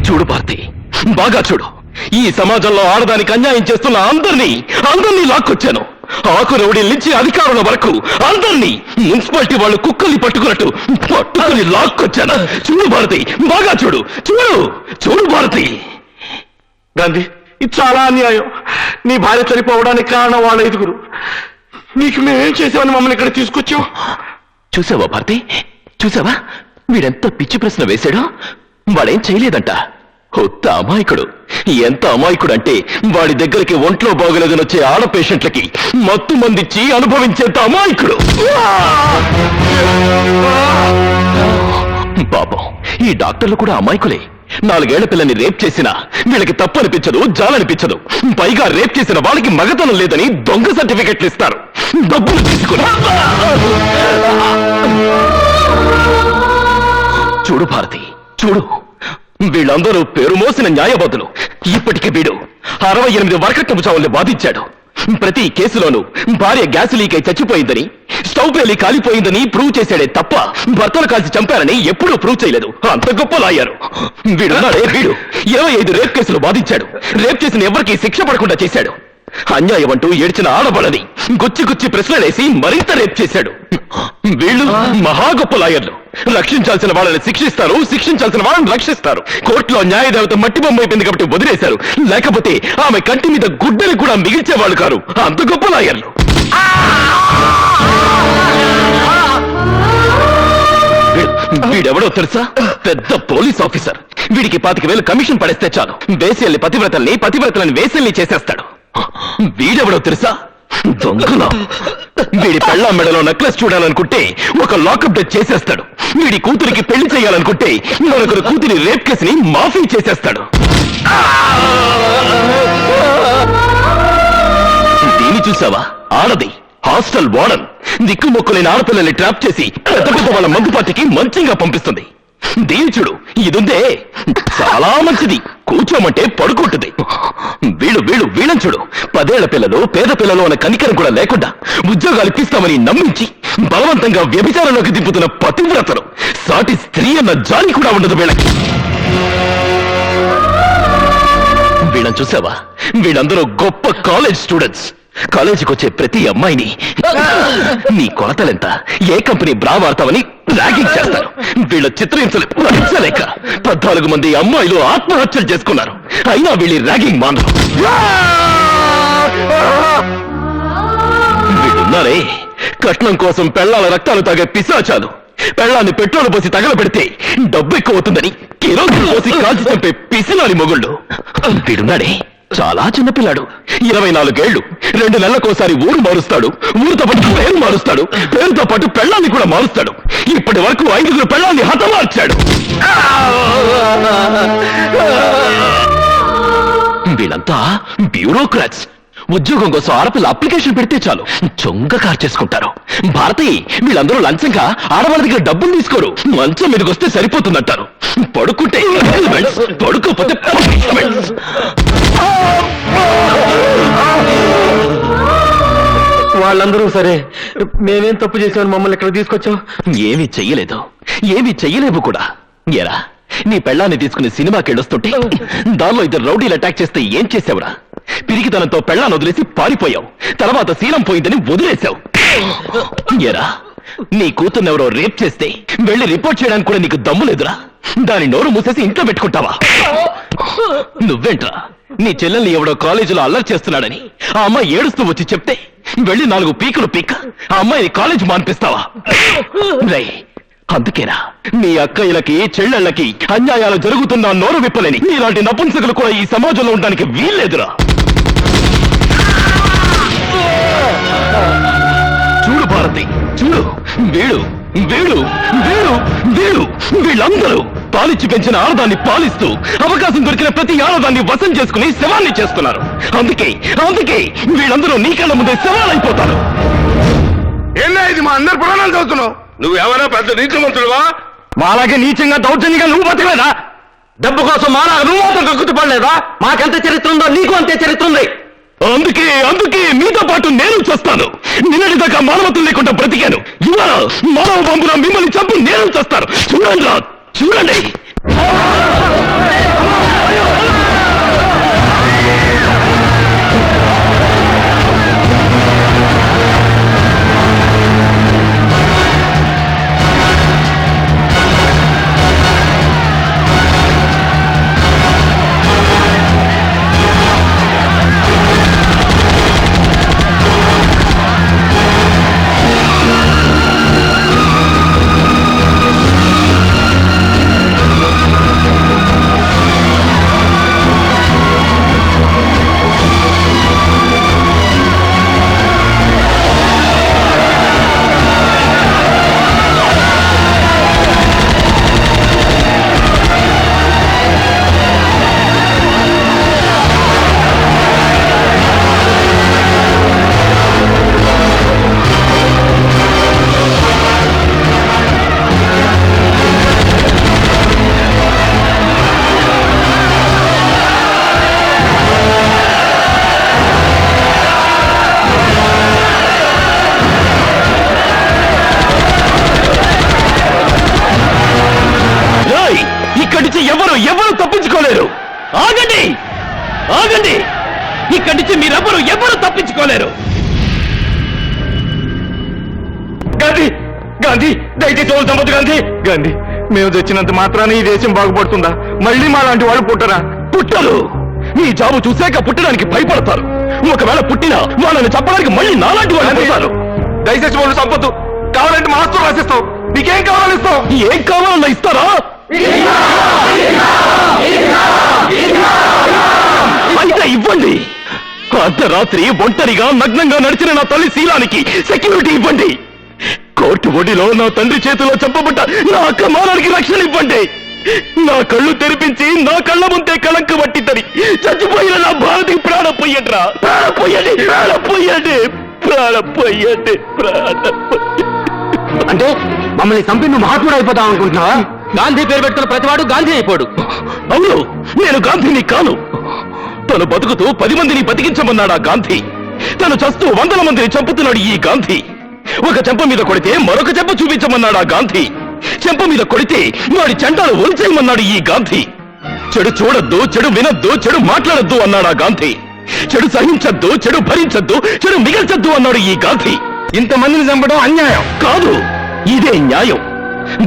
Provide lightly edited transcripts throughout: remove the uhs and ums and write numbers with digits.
చూడు భారతి, బాగా చూడు. ఈ సమాజంలో ఆడదానికి అన్యాయం చేస్తున్న అందరినీ లాక్కొచ్చాను. ఆకురవుడి నుంచి అధికారుల వరకు అందరినీ మున్సిపాలిటీ వాళ్ళు కుక్కల్ని పట్టుకుని లాక్కొచ్చాను. చూడు భారతి, బాగా చూడు. చూడు భారతి. గాంధీ, ఇది చాలా అన్యాయం. నీ భార్య చనిపోవడానికి కారణం వాళ్ళ 5. నీకు మేమేం చేసామని మమ్మల్ని ఇక్కడ తీసుకొచ్చావు? చూసావా భారతి, చూసావా? వీడెంత పిచ్చి ప్రశ్న వేశాడో. వాడేం చేయలేదంట. కొత్త అమాయకుడు. ఎంత అమాయకుడు అంటే వాడి దగ్గరికి ఒంట్లో బాగలేదని వచ్చే ఆడ పేషెంట్లకి మత్తు మందిచ్చి అనుభవించేంత అమాయకుడు. పాపం, ఈ డాక్టర్లు కూడా అమాయకులే. 4 ఏళ్ల పిల్లని రేప్ చేసినా వీళ్ళకి తప్పు అనిపించదు, జాలనిపించదు. పైగా రేప్ చేసిన వాళ్ళకి మగతనం లేదని దొంగ సర్టిఫికెట్లు ఇస్తారు, డబ్బులు తీసుకుని. చూడు భారతి, చూడు. వీళ్ళందరూ పేరు మోసిన న్యాయవాదులు. ఇప్పటికే వీడు 68 వరకట్నపు చావుల్ని బాధించాడు. ప్రతి కేసులోనూ భార్య గ్యాస్ లీక్ అయి చచ్చిపోయిందని, స్టవ్ పేలి కాలిపోయిందని ప్రూవ్ చేశాడే తప్ప భర్తలు కాల్చి చంపారని ఎప్పుడూ ప్రూవ్ చేయలేదు. అంత గొప్ప లాయరు వీడు. 25 రేప్ కేసులు బాధించాడు. రేప్ చేసిన ఎవరికి శిక్ష పడకుండా చేశాడు. అన్యాయం అంటూ ఏడ్చిన ఆడబడని గుచ్చి ప్రశ్నలేసి మరింత రేప్ చేశాడు. వీళ్ళు మహా గొప్ప లాయర్లు. రక్షించాల్సిన వాళ్ళని శిక్షిస్తారు, శిక్షించాల్సిన వాళ్ళని రక్షిస్తారు. కోర్టులో న్యాయదేవత మట్టి బొమ్మ అయిపోయింది కాబట్టి వదిలేశారు. లేకపోతే ఆమె కంటి మీద గుడ్డని కూడా మిగిల్చేవాళ్ళు కారు. అంత గొప్ప లాయర్లు. వీడెవడో తెలుసా? పెద్ద పోలీస్ ఆఫీసర్. వీడికి 25,000 కమిషన్ పడేస్తే చాలు వేసేల్ని పతివ్రతలని వేసేల్ని చేసేస్తాడు. వీడెవడో తెలుసా? దొంగలో. వీడి పెళ్ళాం మెడలో నెక్లెస్ చూడాలనుకుంటే ఒక లాకప్ డెత్ చేసేస్తాడు. వీడి కూతురికి పెళ్లి చేయాలనుకుంటే మరొకరు కూతురి రేప్ కేసుని మాఫీ చేసేస్తాడు. దీన్ని చూసావా? ఆడది హాస్టల్ వార్డన్. దిక్కుమొక్కులైన ఆడపిల్లల్ని ట్రాప్ చేసి పెద్ద వాళ్ళ మందు పార్టీకి మంచిగా పంపిస్తుంది. దీని చూడు, ఇదుందే చాలా మంచిది. కూర్చోమంటే పడుకుంటుంది. వీళ్ళని చూడు. 10 ఏళ్ల పిల్లలు, పేద పిల్లలు అన్న కనికరం కూడా లేకుండా ఉద్యోగాలు ఇప్పిస్తామని నమ్మించి బలవంతంగా వ్యభిచారంలోకి దింపుతున్న పతివ్రతలు. సాటి స్త్రీ అన్న జాలి కూడా ఉండదు వీళ్ళకి. వీళ్ళని చూసావా? వీళ్ళందరూ గొప్ప కాలేజ్ స్టూడెంట్స్. కాలేజీకి వచ్చే ప్రతి అమ్మాయిని నీ కొలతలెంత, ఏ కంపెనీ బ్రా వాడతామని ర్యాగింగ్ చేస్తారు. వీళ్ళ చిత్రించలేక 14 మంది అమ్మాయిలు ఆత్మహత్యలు చేసుకున్నారు. అయినా వీళ్ళ ర్యాగింగ్ మానరు. వీళ్ళున్నారే, కట్నం కోసం పెళ్లాల రక్తాలు తాగే పిశాచాలు. పెళ్లాన్ని పెట్రోల్ పోసి తగలబెడితే డబ్బు ఎక్కువ అవుతుందని కిరోసిన్ పోసి కాల్చి చంపే పిసినాలి మొగుళ్ళు. వీడున్నాడే, చాలా చిన్నపిల్లాడు. 24 ఏళ్లు. 2 నెలలకోసారి ఊరు మారుస్తాడు. ఊరితో పాటు పేరు మారుస్తాడు. పేరుతో పాటు పెళ్ళాన్ని కూడా మారుస్తాడు. ఇప్పటి వరకు 5 పెళ్ళాన్ని హతమార్చాడు. వీళ్ళంతా బ్యూరోక్రాట్స్. ఉద్యోగం కోసం ఆడపిల్ల అప్లికేషన్ పెడితే చాలు చొంగ కార్ చేసుకుంటారు. భారతి, వీళ్ళందరూ లంచంగా ఆడవాళ్ళ దగ్గర డబ్బులు తీసుకోరు. మంచం మీదకి వస్తే సరిపోతుందంటారు. పడుకుంటే పడుకోకపోతే వాళ్ళందరూ సరే, మేమేం తప్పు చేసామని మమ్మల్ని ఇక్కడ తీసుకొచ్చావు? ఏమీ చెయ్యలేదు, ఏమీ చెయ్యలేవు కూడా. ఎరా, నీ పెళ్ళాన్ని తీసుకుని సినిమాకి వెళ్ళొస్తుంటే దానిలో 2 రౌడీలు అటాక్ చేస్తే ఏం చేసావురా? పిరికితనంతో పెళ్ళాన్ని వదిలేసి పారిపోయావు. తర్వాత శీలం పోయిందని వదిలేశావు. ఎరా, నీ కూతుర్నెవరో రేప్ చేస్తే వెళ్ళి రిపోర్ట్ చేయడానికి కూడా నీకు దమ్ము లేదురా? దాని నోరు మూసేసి ఇంట్లో పెట్టుకుంటావా? నువ్వేంట్రా, నీ చెల్లెల్ని ఎవడో కాలేజీలో అల్లరి చేస్తున్నాడని ఆ అమ్మాయి ఏడుస్తూ వచ్చి చెప్తే వెళ్ళి 4 పీకులు పీక ఆ అమ్మాయిని కాలేజ్ మాన్పిస్తావా? అందుకేనా నీ అక్కయ్యలకి, చెల్లెళ్ళకి అన్యాయాలు జరుగుతున్నా నోరు విప్పలేని ఇలాంటి నపుంసకులు కూడా ఈ సమాజంలో ఉండడానికి వీల్లేదురా. చూడు భారతి, చూడు. వీళ్ళందరూ పాలిచ్చి పెంచిన ఆడదాన్ని పాలిస్తూ అవకాశం దొరికిన ప్రతి ఆడదాన్ని వశం చేసుకుని శవాన్ని చేస్తున్నారు. అందుకే వీళ్ళందరూ నీ కళ్ళ ముందే శవాలైపోతారు. ఏందా ఇది? మా అందరు పురాణాలు చదువుతున్నావు. నువ్వెవరో పెద్ద నీతిమంతుడువా? మాలాగే నీచంగా దౌర్జన్యంగా నువ్వు బతకలేదా? డబ్బు కోసం మాలాగా నువ్వు మాత్రం కక్కుతు పడలేదా? మాకెంత చరిత్ర ఉందో నీకు అంతే చరిత్ర ఉంది. అందుకే మీతో పాటు నేను చేస్తాను. నిన్నటిదాకా మానవత్వం లేకుండా బ్రతికాను. ఇవాళ మానవ బాంబున మిమ్మల్ని చంపి నేను చేస్తాను. చూడండి. తప్పించుకోలేరు. ఆగండి, ఆగండి, ఇక్కడి నుంచి మీరెవ్వరూ ఎవరు తప్పించుకోలేరు. గాంధీ, గాంధీ, దయచేసి వాళ్ళు చంపొద్దు గాంధీ. గాంధీ, మేము తెచ్చినంత మాత్రాన ఈ దేశం బాగుపడుతుందా? మళ్ళీ మా లాంటి వాళ్ళు పుట్టరా? పుట్టరు. మీ జాబు చూశాక పుట్టడానికి భయపడతారు. ఒకవేళ పుట్టినా వాళ్ళని చంపడానికి మళ్ళీ నాలాంటి వాళ్ళు పుడతారు. దయచేసి వాళ్ళు చంపొద్దు. కావాలంటే మా ఆస్తులు రాసిస్తావు. నీకేం కావాలని ఇస్తావు? ఏం కావాలన్నా ఇస్తారా? అయితే ఇవ్వండి. అర్ధరాత్రి ఒంటరిగా నగ్నంగా నడిచిన నా తల్లి శీలానికి సెక్యూరిటీ ఇవ్వండి. కోర్టు ఒడిలో నా తండ్రి చేతిలో చంపబడ్డ నా అక్రమానానికి రక్షణ ఇవ్వండి. నా కళ్ళు తెరిపించి నా కళ్ళ ముందే కళంక పట్టిద్దని చచ్చిపోయిన నా భారతికి ప్రాణం పోయండిరా. ప్రాణం పోయండి, ప్రాణం పోయండి, ప్రాణం పోయండి, ప్రాణం పోయండి. అంటే మమ్మల్ని చంపి నువ్వు మహాత్ముడు అయిపోతావు అనుకుంటున్నావా? గాంధీ పేరు పెట్టుకున్న ప్రతివాడు గాంధీ అయిపోడు. అవును, నేను గాంధీని కాను. తను బతుకుతూ 10 మందిని బతికించమన్నాడా గాంధీ. తను చస్తూ 100 మందిని చంపుతున్నాడు ఈ గాంధీ. ఒక చెంప మీద కొడితే మరొక చెంప చూపించమన్నాడా గాంధీ. చెంప మీద కొడితే వాడి చెండాలు ఒలిచేయమన్నాడు ఈ గాంధీ. చెడు చూడొద్దు, చెడు వినొద్దు, చెడు మాట్లాడొద్దు అన్నాడా గాంధీ. చెడు సహించొద్దు, చెడు భరించొద్దు, చెడు మిగల్చొద్దు అన్నాడు ఈ గాంధీ. ఇంతమందిని చంపడం అన్యాయం కాదు, ఇదే న్యాయం.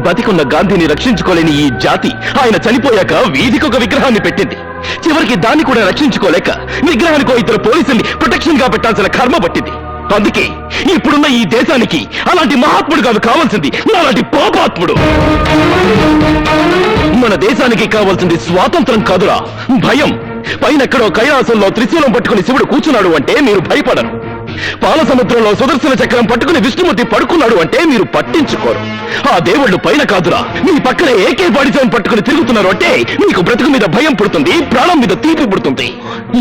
బతికున్న గాంధీని రక్షించుకోలేని ఈ జాతి ఆయన చనిపోయాక వీధికొక విగ్రహాన్ని పెట్టింది. చివరికి దాన్ని కూడా రక్షించుకోలేక విగ్రహానికో ఇద్దరు పోలీసుల్ని ప్రొటెక్షన్ గా పెట్టాల్సిన కర్మ పట్టింది. అందుకే ఇప్పుడున్న ఈ దేశానికి అలాంటి మహాత్ముడు కాదు కావాల్సింది, అలాంటి పాపాత్ముడు. మన దేశానికి కావాల్సింది స్వాతంత్రం కాదురా, భయం. పైనెక్కడో కైలాసంలో త్రిశూలం పట్టుకుని శివుడు కూర్చున్నాడు అంటే మీరు భయపడరు. పాల సముద్రంలో సుదర్శన చక్రం పట్టుకుని విష్ణుమూర్తి పడుకున్నాడు అంటే మీరు పట్టించుకోరు. ఆ దేవుళ్ళు పైన కాదురా, మీ పక్కనే ఏకే బాడిజం పట్టుకుని తిరుగుతున్నారు అంటే మీకు బ్రతుకు మీద భయం పుడుతుంది, ప్రాణం మీద తీపి పుడుతుంది.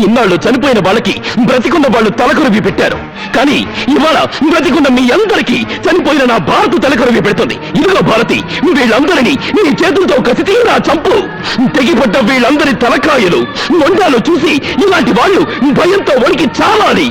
ఇన్నాళ్ళు చనిపోయిన వాళ్ళకి బ్రతికున్న వాళ్ళు తలకొరివి పెట్టారు. కానీ ఇవాళ బ్రతికున్న మీ అందరికీ చనిపోయిన నా భారత్ తలకొరివి పెడుతుంది. ఇదిగో భారతి, వీళ్ళందరినీ నీ చేతులతో కసి తీరా చంపు. తెగిపడ్డ వీళ్ళందరి తలకాయలు మొండాలు చూసి ఇలాంటి వాళ్ళు భయంతో వణికి చావాలి.